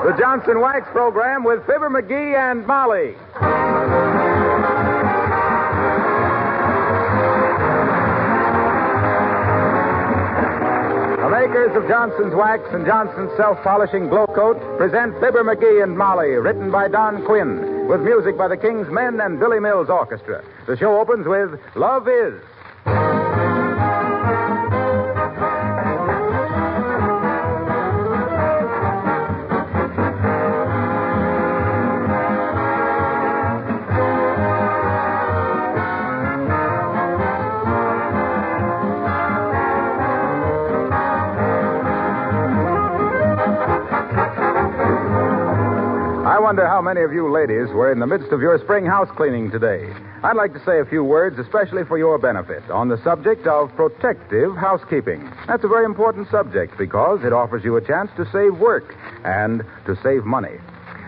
The Johnson Wax Program with Fibber McGee and Molly. The makers of Johnson's Wax and Johnson's Self-Polishing Glow Coat present Fibber McGee and Molly, written by Don Quinn, with music by the King's Men and Billy Mills Orchestra. The show opens with Love Is. I wonder how many of you ladies were in the midst of your spring house cleaning today. I'd like to say a few words, especially for your benefit, on the subject of protective housekeeping. That's a very important subject because it offers you a chance to save work and to save money.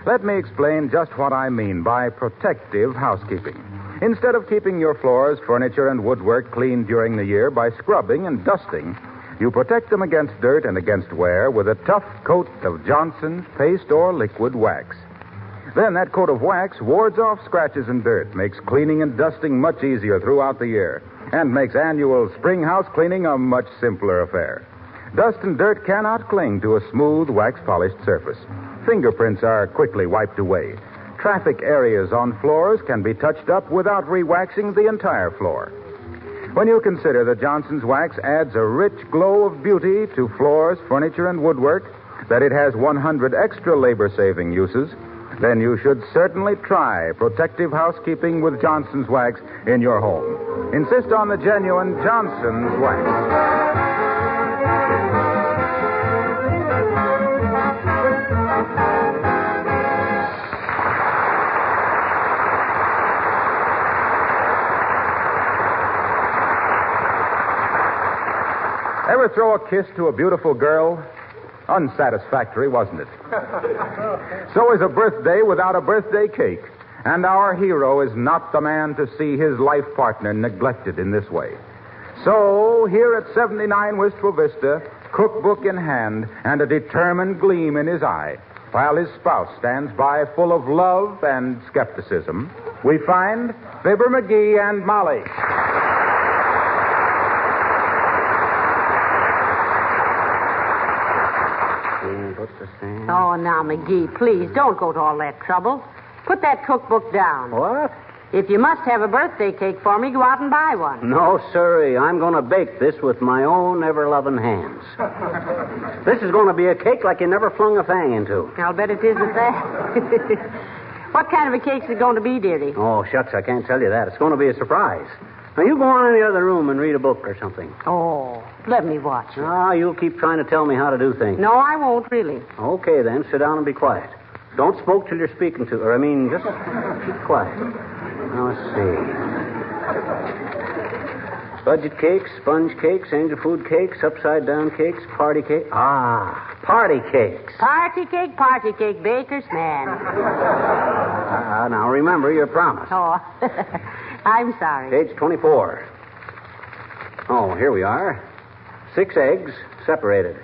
Let me explain just what I mean by protective housekeeping. Instead of keeping your floors, furniture, and woodwork clean during the year by scrubbing and dusting, you protect them against dirt and against wear with a tough coat of Johnson's paste or liquid wax. Then that coat of wax wards off scratches and dirt, makes cleaning and dusting much easier throughout the year, and makes annual spring house cleaning a much simpler affair. Dust and dirt cannot cling to a smooth, wax-polished surface. Fingerprints are quickly wiped away. Traffic areas on floors can be touched up without re-waxing the entire floor. When you consider that Johnson's Wax adds a rich glow of beauty to floors, furniture, and woodwork, that it has 100 extra labor-saving uses, then you should certainly try protective housekeeping with Johnson's Wax in your home. Insist on the genuine Johnson's Wax. Ever throw a kiss to a beautiful girl? Unsatisfactory, wasn't it? So is a birthday without a birthday cake. And our hero is not the man to see his life partner neglected in this way. So, here at 79 Wistful Vista, cookbook in hand and a determined gleam in his eye, while his spouse stands by full of love and skepticism, we find Fibber McGee and Molly. Oh, now, McGee, please, don't go to all that trouble. Put that cookbook down. What? If you must have a birthday cake for me, go out and buy one. No, sirree. I'm going to bake this with my own ever-loving hands. This is going to be a cake like you never flung a fang into. I'll bet it is at that. What kind of a cake's it going to be, dearie? Oh, shucks, I can't tell you that. It's going to be a surprise. Now, you go on in the other room and read a book or something. Oh, let me watch it. Ah, you'll keep trying to tell me how to do things. No, I won't, really. Okay, then. Sit down and be quiet. Don't smoke till you're speaking to her. Just keep quiet. Now, let's see. Budget cakes, sponge cakes, angel food cakes, upside-down cakes, party cake. Ah, party cakes. Party cake, baker's man. Now, remember your promise. Oh, I'm sorry. Page 24. Oh, here we are. 6 eggs, separated.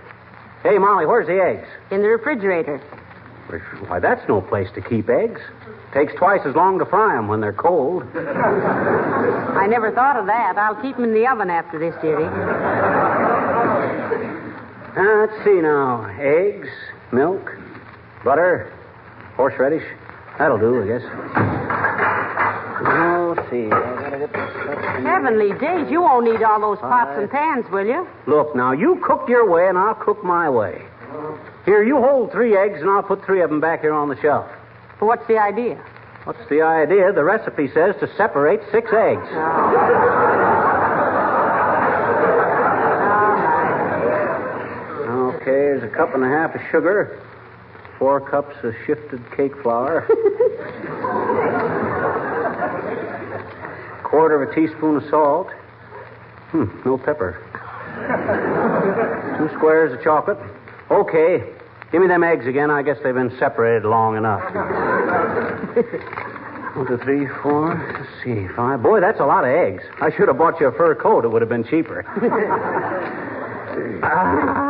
Hey, Molly, where's the eggs? In the refrigerator. Why, that's no place to keep eggs. Takes twice as long to fry them when they're cold. I never thought of that. I'll keep them in the oven after this, dearie. Let's see now. Eggs, milk, butter, horseradish. That'll do, I guess. Oh, let's see. I gotta get this stuff in. Heavenly days, you won't need all those pots and pans, will you? Look, now, you cook your way and I'll cook my way. Here, you hold 3 eggs and I'll put 3 of them back here on the shelf. Well, what's the idea? What's the idea? The recipe says to separate 6 eggs. Okay, there's a cup and a half of sugar, 4 cups of shifted cake flour, quarter of a teaspoon of salt. No pepper. 2 squares of chocolate. Okay, give me them eggs again. I guess they've been separated long enough. 1, 2, 3, 4. Let's see, 5. Boy, that's a lot of eggs. I should have bought you a fur coat. It would have been cheaper.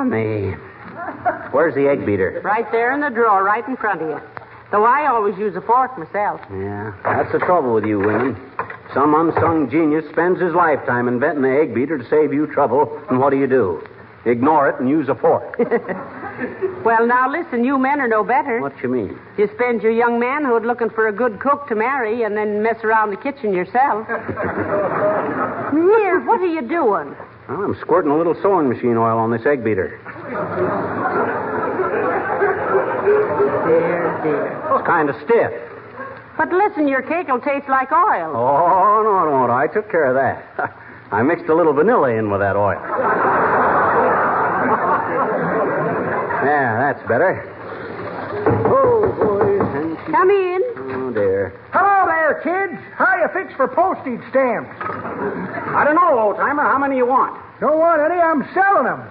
Me. Where's the egg beater? Right there in the drawer, right in front of you. Though I always use a fork myself. Yeah, that's the trouble with you women. Some unsung genius spends his lifetime inventing the egg beater to save you trouble, and what do? Ignore it and use a fork. Well, now listen, you men are no better. What you mean? You spend your young manhood looking for a good cook to marry and then mess around the kitchen yourself. Here, what are you doing? Well, I'm squirting a little sewing machine oil on this egg beater. Dear. It's kind of stiff. But listen, your cake will taste like oil. Oh, no, it won't. I took care of that. I mixed a little vanilla in with that oil. Yeah, that's better. Oh, boy. Come in. Oh, dear. Hello there, kids. How you fixed for postage stamps? I don't know, old-timer. How many you want? Don't want any. I'm selling them.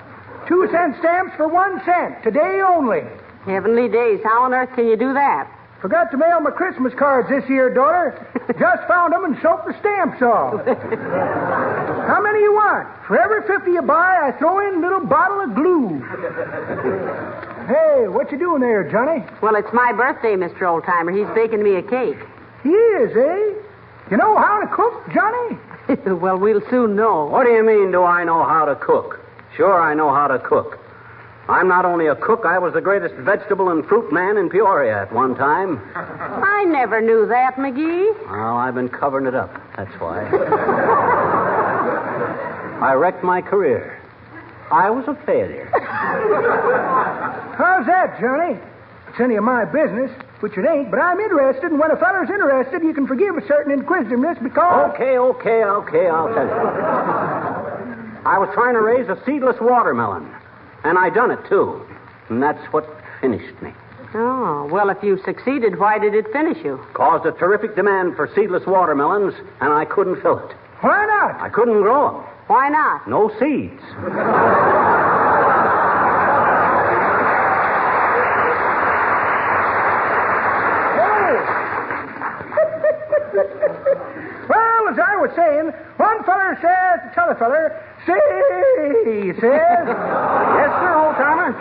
2-cent stamps for 1 cent. Today only. Heavenly days. How on earth can you do that? Forgot to mail my Christmas cards this year, daughter. Just found them and soaked the stamps off. How many you want? For every 50 you buy, I throw in a little bottle of glue. Hey, what you doing there, Johnny? Well, it's my birthday, Mr. Oldtimer. He's baking me a cake. He is, eh? You know how to cook, Johnny? Well, we'll soon know. What do you mean, do I know how to cook? Sure, I know how to cook. I'm not only a cook, I was the greatest vegetable and fruit man in Peoria at one time. I never knew that, McGee. Well, I've been covering it up. That's why. I wrecked my career. I was a failure. How's that, Johnny? It's any of my business, which it ain't, but I'm interested, and when a feller's interested, you can forgive a certain inquisitiveness because... Okay, I'll tell you. I was trying to raise a seedless watermelon, and I done it, too. And that's what finished me. Oh, well, if you succeeded, why did it finish you? Caused a terrific demand for seedless watermelons, and I couldn't fill it. Why not? I couldn't grow them. Why not? No seeds. Well, as I was saying, one feller says to t'other feller, say, he says. Yes, sir, old-timer.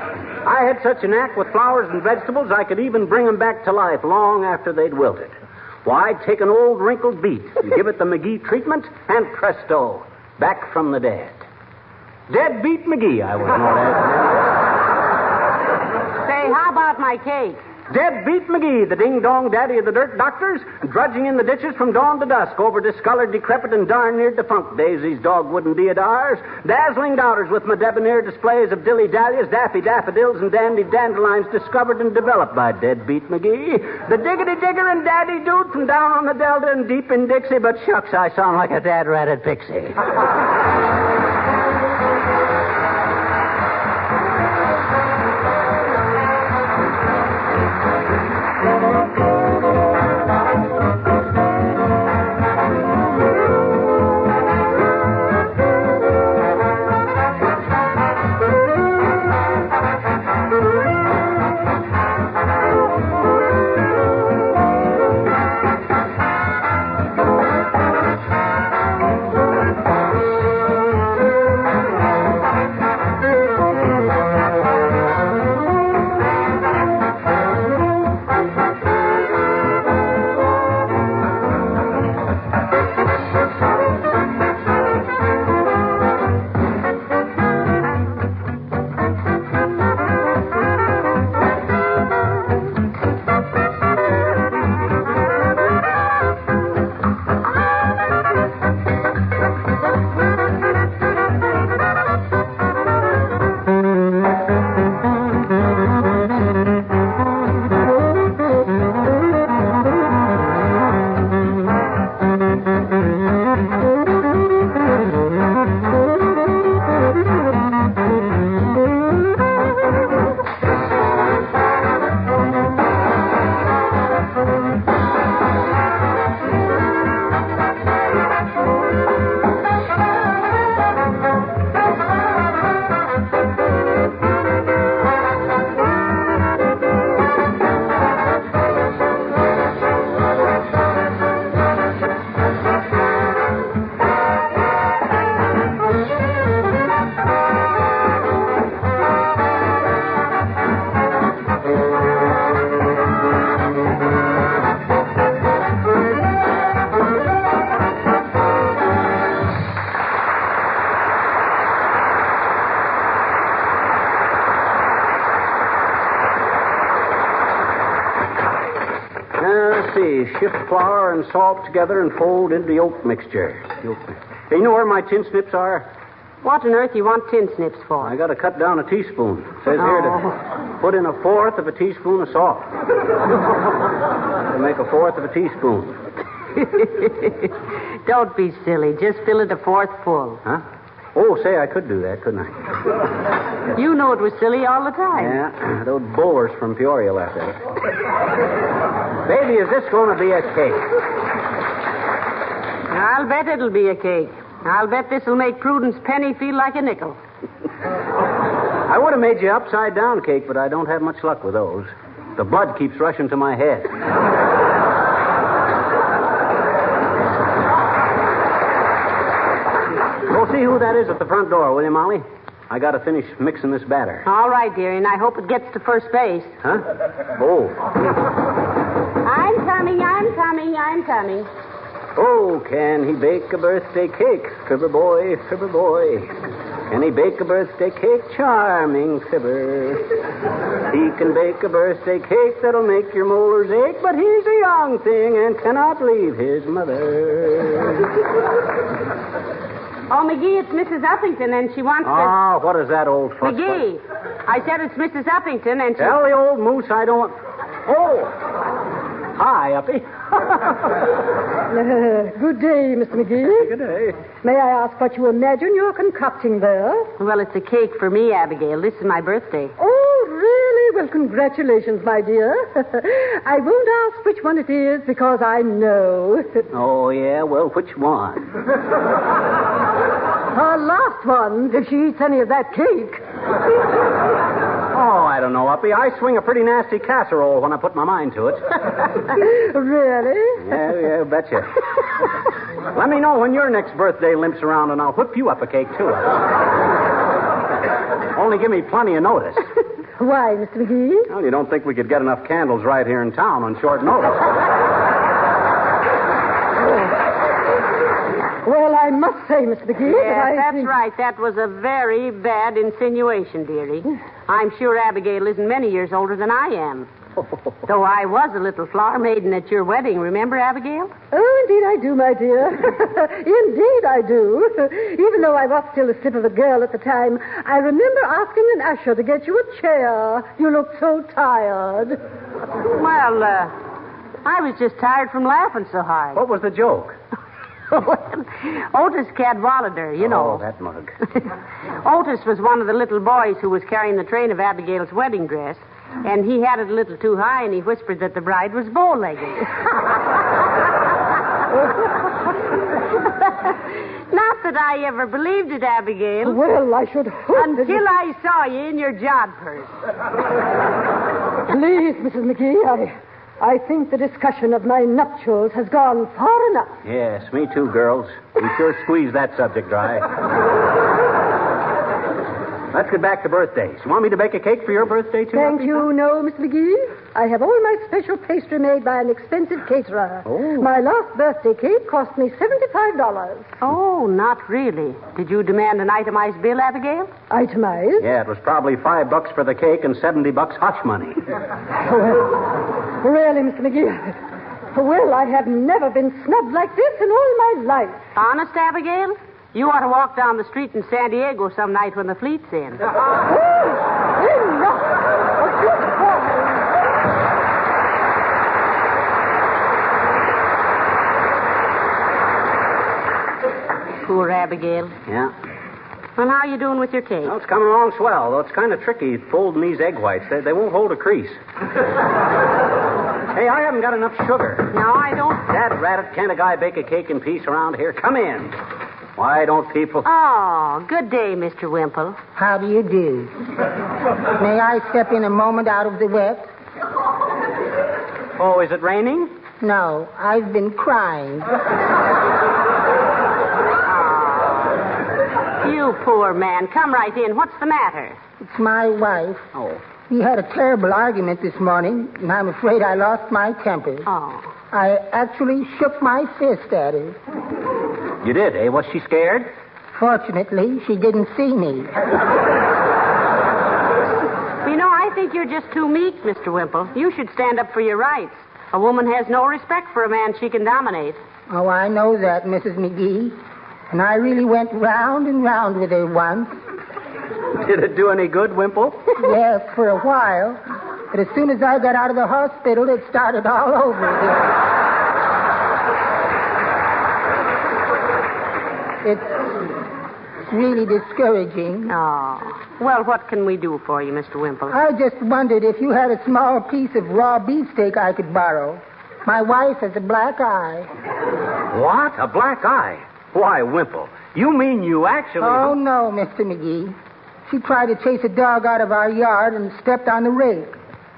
I had such a knack with flowers and vegetables, I could even bring them back to life long after they'd wilted. Why, I'd take an old wrinkled beet and give it the McGee treatment, and presto, back from the dead. Dead beat McGee, I was known as. Say, how about my cake? Dead beat McGee, the ding-dong daddy of the dirt doctors, drudging in the ditches from dawn to dusk over discolored, decrepit, and darn-near defunct daisies, dogwood, and deodars, dazzling doubters with my debonair displays of dilly-dallies, daffy daffodils, and dandy dandelions discovered and developed by Dead beat McGee, the diggity-digger and daddy-dude from down on the Delta and deep in Dixie, but shucks, I sound like a dad-ratted pixie. see. Shift flour and salt together and fold into the oat mixture. Hey, you know where my tin snips are? What on earth you want tin snips for? I got to cut down a teaspoon. Says here to put in 1/4 of a teaspoon of salt. To make 1/4 of a teaspoon. Don't be silly. Just fill it 1/4 full. Huh? Oh, say, I could do that, couldn't I? You know it was silly all the time. Yeah, those bowlers from Peoria left it. Baby, is this going to be a cake? I'll bet it'll be a cake. I'll bet this'll make Prudence Penny feel like a nickel. I would have made you upside-down cake, but I don't have much luck with those. The blood keeps rushing to my head. Go see who that is at the front door, will you, Molly? I got to finish mixing this batter. All right, dearie, and I hope it gets to first base. Huh? Oh. I'm coming. Oh, can he bake a birthday cake, Fibber boy, Fibber boy? Can he bake a birthday cake, charming Fibber? He can bake a birthday cake that'll make your molars ache, but he's a young thing and cannot leave his mother. Oh, McGee, it's Mrs. Uppington, and she wants to... Oh, what is that old fuss? McGee, I said it's Mrs. Uppington, and she... Tell the old moose I don't... Oh! Hi, Uppy. Good day, Mr. McGee. Good day. May I ask what you imagine you're concocting there? Well, it's a cake for me, Abigail. This is my birthday. Oh, really? Well, congratulations, my dear. I won't ask which one it is because I know. Oh, yeah? Well, which one? Her last one, if she eats any of that cake. Oh, I don't know, Uppy. I swing a pretty nasty casserole when I put my mind to it. Really? Yeah, betcha. Let me know when your next birthday limps around, and I'll whip you up a cake, too. Only give me plenty of notice. Why, Mr. McGee? Well, you don't think we could get enough candles right here in town on short notice? Well, I must say, Mr. McGee... Yes, that's right. That was a very bad insinuation, dearie. I'm sure Abigail isn't many years older than I am. Though I was a little flower maiden at your wedding, remember, Abigail? Oh, indeed I do, my dear. Indeed I do. Even though I was still a slip of a girl at the time, I remember asking an usher to get you a chair. You looked so tired. Well, I was just tired from laughing so hard. What was the joke? Otis Cadwallader, you know. Oh, that mug. Otis was one of the little boys who was carrying the train of Abigail's wedding dress, and he had it a little too high, and he whispered that the bride was bow-legged. Not that I ever believed it, Abigail. Well, I should hope until I saw you in your jodhpurs. Please, Mrs. McGee, I think the discussion of my nuptials has gone far enough. Yes, me too, girls. We sure squeezed that subject dry. Let's get back to birthdays. You want me to bake a cake for your birthday, too? Thank you, no, Miss McGee. I have all my special pastry made by an expensive caterer. Oh. My last birthday cake cost me $75. Oh, not really. Did you demand an itemized bill, Abigail? Itemized? Yeah, it was probably $5 for the cake and $70 hush money. Really, Mr. McGee? Well, I have never been snubbed like this in all my life. Honest, Abigail? You ought to walk down the street in San Diego some night when the fleet's in. Poor Abigail. Yeah. Well, how are you doing with your cake? Well, it's coming along swell, though it's kind of tricky folding these egg whites. They won't hold a crease. Hey, I haven't got enough sugar. No, I don't. Dad, rat, can't a guy bake a cake in peace around here? Come in. Why don't people... Oh, good day, Mr. Wimple. How do you do? May I step in a moment out of the wet? Oh, is it raining? No, I've been crying. You poor man. Come right in. What's the matter? It's my wife. Oh. We had a terrible argument this morning, and I'm afraid I lost my temper. Oh. I actually shook my fist at her. You did, eh? Was she scared? Fortunately, she didn't see me. You know, I think you're just too meek, Mr. Wimple. You should stand up for your rights. A woman has no respect for a man she can dominate. Oh, I know that, Mrs. McGee. And I really went round and round with her once. Did it do any good, Wimple? Yes, for a while. But as soon as I got out of the hospital, it started all over again. It's really discouraging. Oh. Well, what can we do for you, Mr. Wimple? I just wondered if you had a small piece of raw beefsteak I could borrow. My wife has a black eye. What? A black eye? Why, Wimple, you mean you actually... Oh, no, Mr. McGee. She tried to chase a dog out of our yard and stepped on the rake.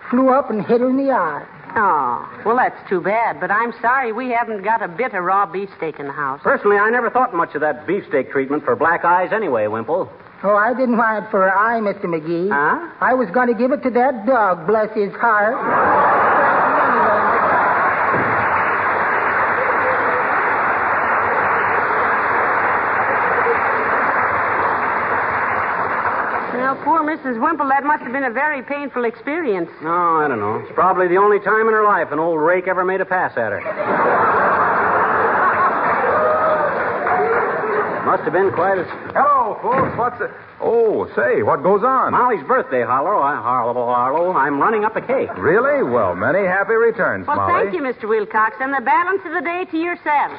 Flew up and hit her in the eye. Oh, well, that's too bad, but I'm sorry we haven't got a bit of raw beefsteak in the house. Personally, I never thought much of that beefsteak treatment for black eyes anyway, Wimple. Oh, I didn't want it for her eye, Mr. McGee. Huh? I was going to give it to that dog, bless his heart. Well, poor Mrs. Wimple, that must have been a very painful experience. Oh, I don't know. It's probably the only time in her life an old rake ever made a pass at her. Must have been quite a... Hello, folks. What's it? Oh, say, what goes on? Molly's birthday, Harlow. I'm running up a cake. Really? Well, many happy returns, Well, Molly. thank you, Mr. Wilcox, and the balance of the day to yourself.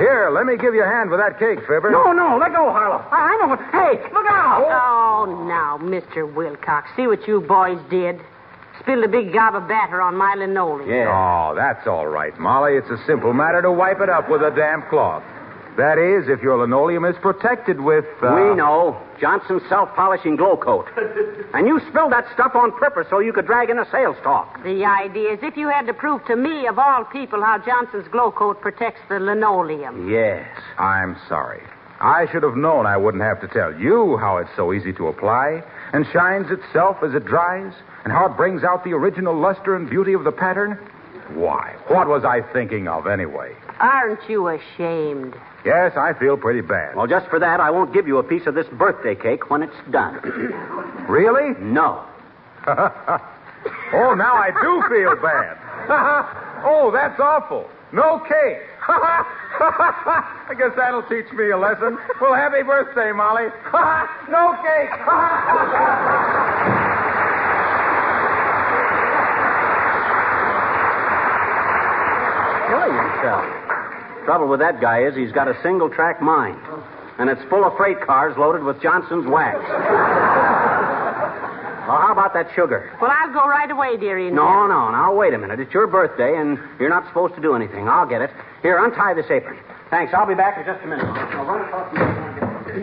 Here, let me give you a hand with that cake, Fibber. No, let go, Harlow. I'm a... Hey, look out! Oh, now, Mr. Wilcox, see what you boys did. Spilled a big gob of batter on my linoleum. Yeah. Oh, that's all right, Molly. It's a simple matter to wipe it up with a damp cloth. That is, if your linoleum is protected with... We know. Johnson's self-polishing glow coat. And you spilled that stuff on purpose so you could drag in a sales talk. The idea is if you had to prove to me, of all people, how Johnson's glow coat protects the linoleum. Yes. I'm sorry. I should have known I wouldn't have to tell you how it's so easy to apply and shines itself as it dries and how it brings out the original luster and beauty of the pattern. Why, what was I thinking of anyway? Aren't you ashamed? Yes, I feel pretty bad. Well, just for that, I won't give you a piece of this birthday cake when it's done. Really? No. Oh, now I do feel bad. Oh, that's awful. No cake. I guess that'll teach me a lesson. Well, happy birthday, Molly. No cake. Enjoy yourself. Trouble with that guy is he's got a single-track mind. And it's full of freight cars loaded with Johnson's wax. Well, how about that sugar? Well, I'll go right away, dearie. No. Now, wait a minute. It's your birthday, and you're not supposed to do anything. I'll get it. Here, untie this apron. Thanks. I'll be back in just a minute. I'll run across the and get it.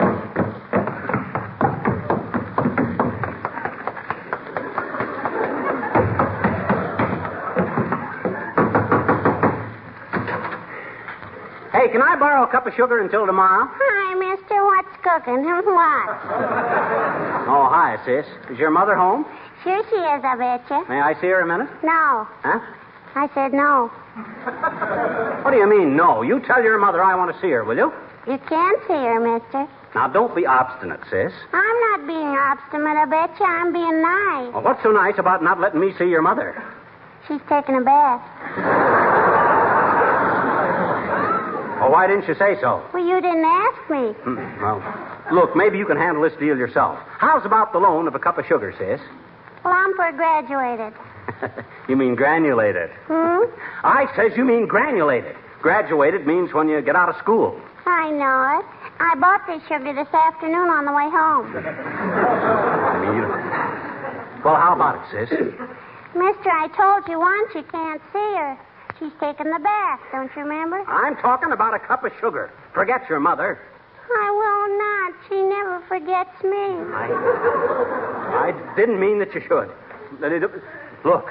Hey, can I borrow a cup of sugar until tomorrow? Hi, mister. What's cooking and what? Oh, hi, sis. Is your mother home? Sure she is, I betcha. May I see her a minute? No. Huh? I said no. What do you mean, no? You tell your mother I want to see her, will you? You can't see her, mister. Now, don't be obstinate, sis. I'm not being obstinate, I betcha. I'm being nice. Well, what's so nice about not letting me see your mother? She's taking a bath. Well, why didn't you say so? Well, you didn't ask me. Well, look, maybe you can handle this deal yourself. How's about the loan of a cup of sugar, sis? Well, I'm for graduated. You mean granulated? I says you mean granulated. Graduated means when you get out of school. I know it. I bought this sugar this afternoon on the way home. Well, how about it, sis? Mister, I told you once you can't see her. She's taking the bath, don't you remember? I'm talking about a cup of sugar. Forget your mother. I will not. She never forgets me. I didn't mean that you should. Look,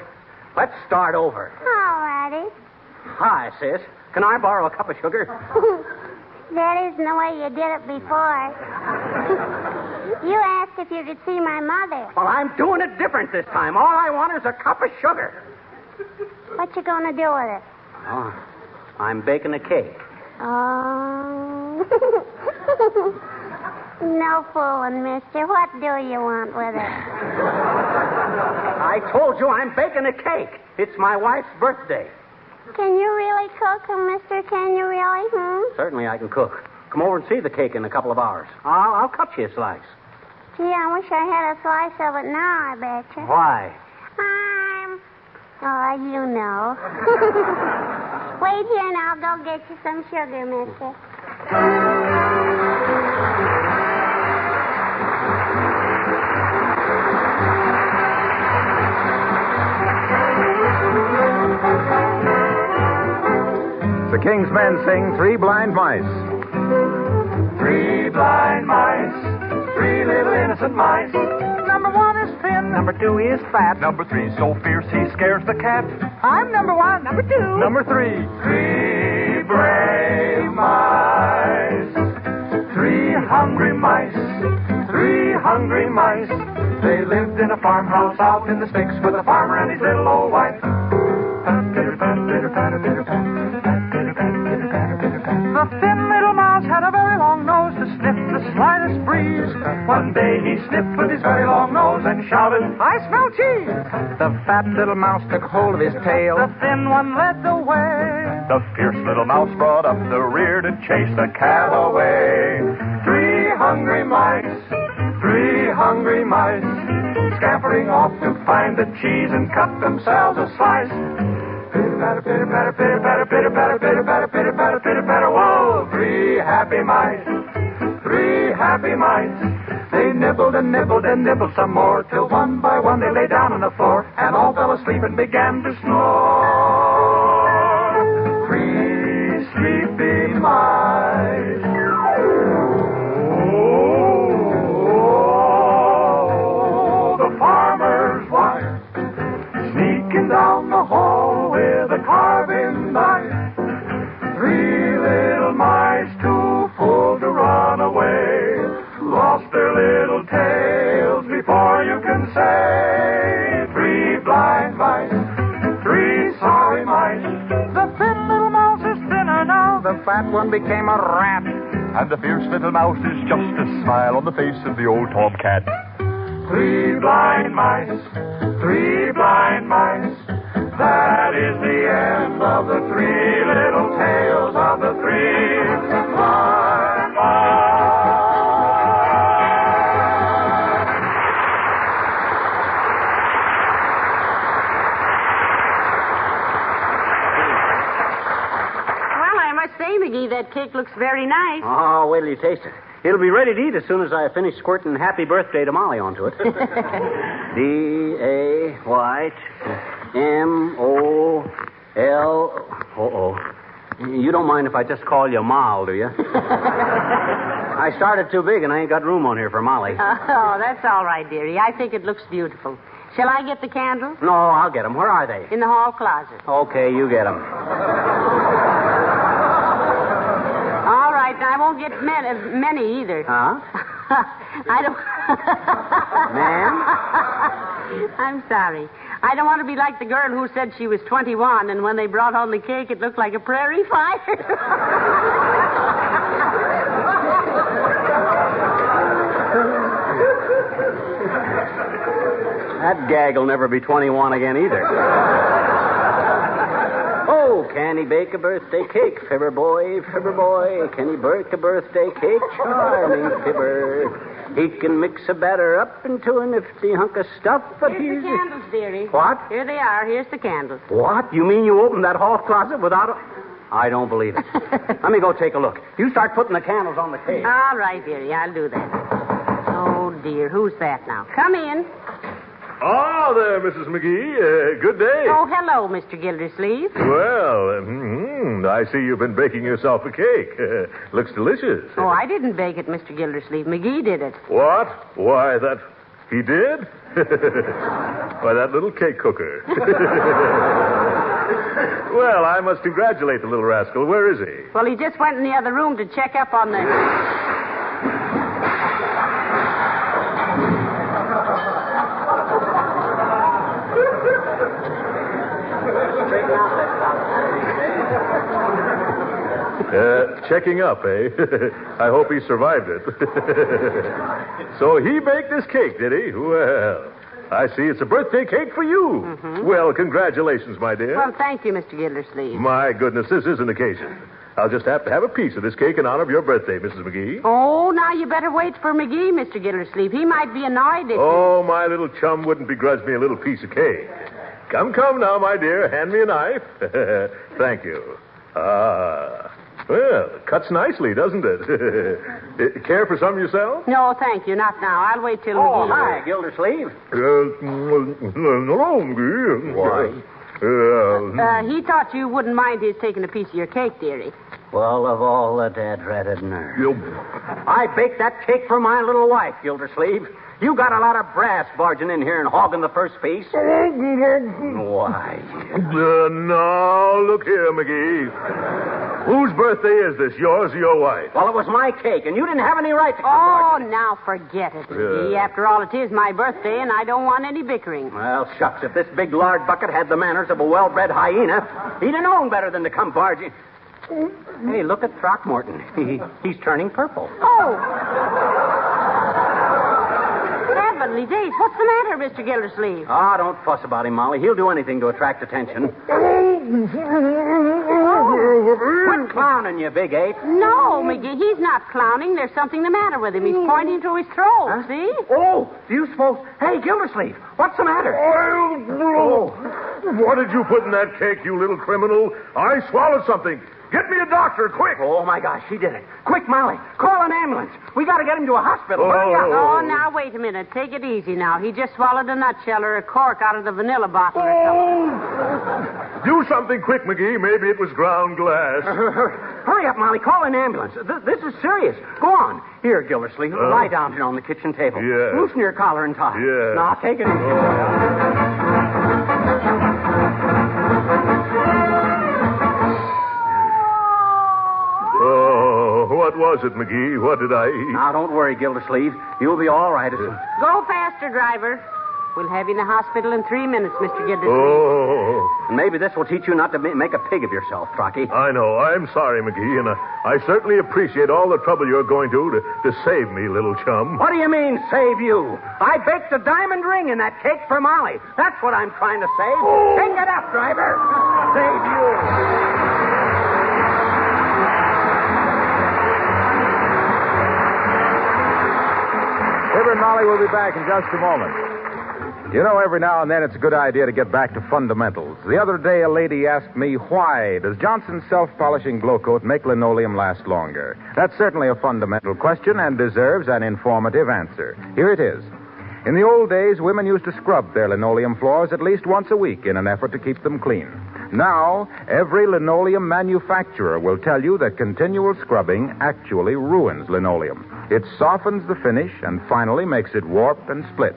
let's start over. All righty. Hi, sis. Can I borrow a cup of sugar? That isn't the way you did it before. You asked if you could see my mother. Well, I'm doing it different this time. All I want is a cup of sugar. What you gonna do with it? Oh, I'm baking a cake. Oh. No fooling, mister. What do you want with it? I told you I'm baking a cake. It's my wife's birthday. Can you really cook, mister? Can you really? Certainly I can cook. Come over and see the cake in a couple of hours. I'll cut you a slice. Gee, I wish I had a slice of it now, I bet you. Why? You know. Wait here and I'll go get you some sugar, mister. The King's Men sing Three Blind Mice. 3 blind mice, 3 little innocent mice. Number 1 is thin. Number 2 is fat. Number 3 so fierce he scares the cat. I'm number 1. Number 2. Number 3. 3 brave mice. 3 hungry mice. 3 hungry mice. They lived in a farmhouse out in the sticks with a farmer and his little old wife. The thin little mouse had a very long nose to sniff the slightest breeze. One day he sniffed with his very long nose and shouted, I smell cheese. The fat little mouse took hold of his tail. The thin one led the way. The fierce little mouse brought up the rear to chase the cat away. 3 hungry mice, 3 hungry mice, scampering off to find the cheese and cut themselves a slice. Pitter-patter, pitter-patter, pitter-patter, pitter-patter, pitter-patter, pitter-patter, pitter-patter, whoa! 3 happy mice, 3 happy mice. They nibbled and nibbled and nibbled some more, till one by one they lay down on the floor, and all fell asleep and began to snore. 3 sleepy mice. Oh, the farmer's wife, sneaking down the hall with a carving knife. 3 little mice too full to run away, lost their little tails before you can say. 3 blind mice, 3 sorry mice. The thin little mouse is thinner now. The fat one became a rat, and the fierce little mouse is just a smile on the face of the old tomcat. 3 blind mice, 3 blind mice. That is the end of the 3 little tales of the 3 blind mice. Well, I must say, McGee, that cake looks very nice. Oh, wait till you taste it. It'll be ready to eat as soon as I finish squirting happy birthday to Molly onto it. D-A-Y-M-O-L... You don't mind if I just call you Moll, do you? I started too big and I ain't got room on here for Molly. Oh, that's all right, dearie. I think it looks beautiful. Shall I get the candles? No, I'll get them. Where are they? In the hall closet. Okay, you get them. All right, I won't get many either. Huh? I don't... Ma'am? I'm sorry. I don't want to be like the girl who said she was 21, and when they brought home the cake, it looked like a prairie fire. That gag will never be 21 again either. Oh, can he bake a birthday cake, Fibber boy, Fibber boy? Can he bake a birthday cake, charming Fibber? He can mix a batter up into a nifty hunk of stuff, but Here's the candles, dearie. What? Here they are. Here's the candles. What? You mean you opened that hall closet without a... I don't believe it. Let me go take a look. You start putting the candles on the cake. All right, dearie. I'll do that. Oh, dear. Who's that now? Come in. Ah, there, Mrs. McGee. Good day. Oh, hello, Mr. Gildersleeve. Well, I see you've been baking yourself a cake. Looks delicious. Oh, I didn't bake it, Mr. Gildersleeve. McGee did it. What? Why, that... He did? Why, that little cake cooker. Well, I must congratulate the little rascal. Where is he? Well, he just went in the other room to check up on the... Checking up, eh? I hope he survived it. So he baked this cake, did he? Well, I see it's a birthday cake for you. Mm-hmm. Well, congratulations, my dear. Well, thank you, Mr. Gildersleeve. My goodness, this is an occasion. I'll just have to have a piece of this cake in honor of your birthday, Mrs. McGee. Oh, now you better wait for McGee, Mr. Gildersleeve. He might be annoyed if Oh, my little chum wouldn't begrudge me a little piece of cake. Come now, my dear. Hand me a knife. Thank you. Well, it cuts nicely, doesn't it? Care for some yourself? No, thank you. Not now. I'll wait till Oh, McGee. hi, Gildersleeve. Hello, McGee. Why? He thought you wouldn't mind his taking a piece of your cake, dearie. Well, of all the dad-ratted nerve. I baked that cake for my little wife, Gildersleeve. You got a lot of brass barging in here and hogging the first piece. Why? Now, look here, McGee. Whose birthday is this, yours or your wife? Well, it was my cake, and you didn't have any right to come Oh, barging. now forget it, McGee. After all, it is my birthday, and I don't want any bickering. Well, shucks, if this big lard bucket had the manners of a well-bred hyena, he'd have known better than to come barging. Hey, look at Throckmorton. He's turning purple. Oh! Heavenly days. What's the matter, Mr. Gildersleeve? Ah, don't fuss about him, Molly. He'll do anything to attract attention. Quit clowning, you big ape. No, McGee, he's not clowning. There's something the matter with him. He's pointing to his throat, see? Oh, do you suppose... Hey, Gildersleeve, what's the matter? Oh, what did you put in that cake, you little criminal? I swallowed something. Get me a doctor, quick. Oh, my gosh, he did it. Quick, Molly, call an ambulance. We got to get him to a hospital. Hurry up. Oh, now, wait a minute. Take it easy now. He just swallowed a nutshell or a cork out of the vanilla bottle or something. Do something quick, McGee. Maybe it was ground glass. Hurry up, Molly. Call an ambulance. This is serious. Go on. Here, Gildersleeve. Lie down here on the kitchen table. Yeah. Loosen your collar and tie. Yeah. Now, take it easy. Oh, what was it, McGee? What did I eat? Now, don't worry, Gildersleeve. You'll be all right. Go faster, driver. We'll have you in the hospital in 3 minutes, Mr. Gildersleeve. Oh. And maybe this will teach you not to make a pig of yourself, Frocky. I know. I'm sorry, McGee, and I certainly appreciate all the trouble you're going to save me, little chum. What do you mean, save you? I baked a diamond ring in that cake for Molly. That's what I'm trying to save. Oh. Take it up, driver. Save you. Fibber and Molly will be back in just a moment. You know, every now and then it's a good idea to get back to fundamentals. The other day, a lady asked me, why does Johnson's self-polishing glow coat make linoleum last longer? That's certainly a fundamental question and deserves an informative answer. Here it is. In the old days, women used to scrub their linoleum floors at least once a week in an effort to keep them clean. Now, every linoleum manufacturer will tell you that continual scrubbing actually ruins linoleum. It softens the finish and finally makes it warp and split.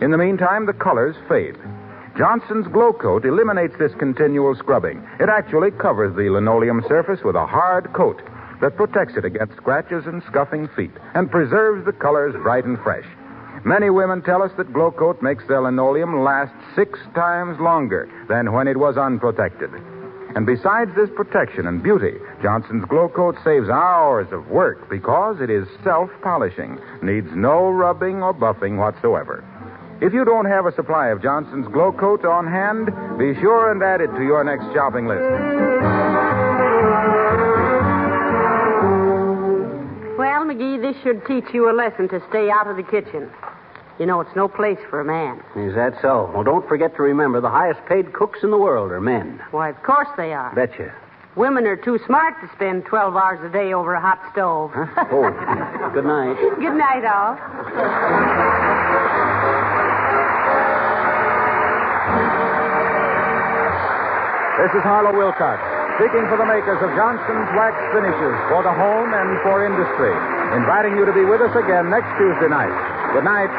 In the meantime, the colors fade. Johnson's Glow Coat eliminates this continual scrubbing. It actually covers the linoleum surface with a hard coat that protects it against scratches and scuffing feet and preserves the colors bright and fresh. Many women tell us that Glow Coat makes their linoleum last 6 times longer than when it was unprotected. And besides this protection and beauty, Johnson's Glow Coat saves hours of work because it is self-polishing, needs no rubbing or buffing whatsoever. If you don't have a supply of Johnson's Glow Coat on hand, be sure and add it to your next shopping list. Well, McGee, this should teach you a lesson to stay out of the kitchen. You know, it's no place for a man. Is that so? Well, don't forget to remember the highest paid cooks in the world are men. Why, of course they are. Betcha. Women are too smart to spend 12 hours a day over a hot stove. Huh? Oh, good night. Good night, all. This is Harlow Wilcox, speaking for the makers of Johnson's Wax Finishes for the home and for industry, inviting you to be with us again next Tuesday night. Good night.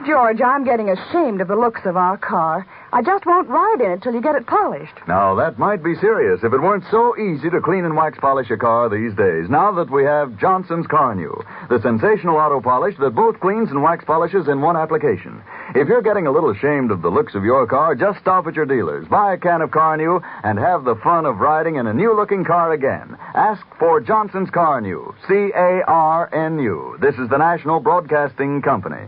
George, I'm getting ashamed of the looks of our car. I just won't ride in it till you get it polished. Now, that might be serious if it weren't so easy to clean and wax polish a car these days, now that we have Johnson's Car New, the sensational auto polish that both cleans and wax polishes in one application. If you're getting a little ashamed of the looks of your car, just stop at your dealers, buy a can of Car New, and have the fun of riding in a new-looking car again. Ask for Johnson's Car New, C-A-R-N-U. This is the National Broadcasting Company.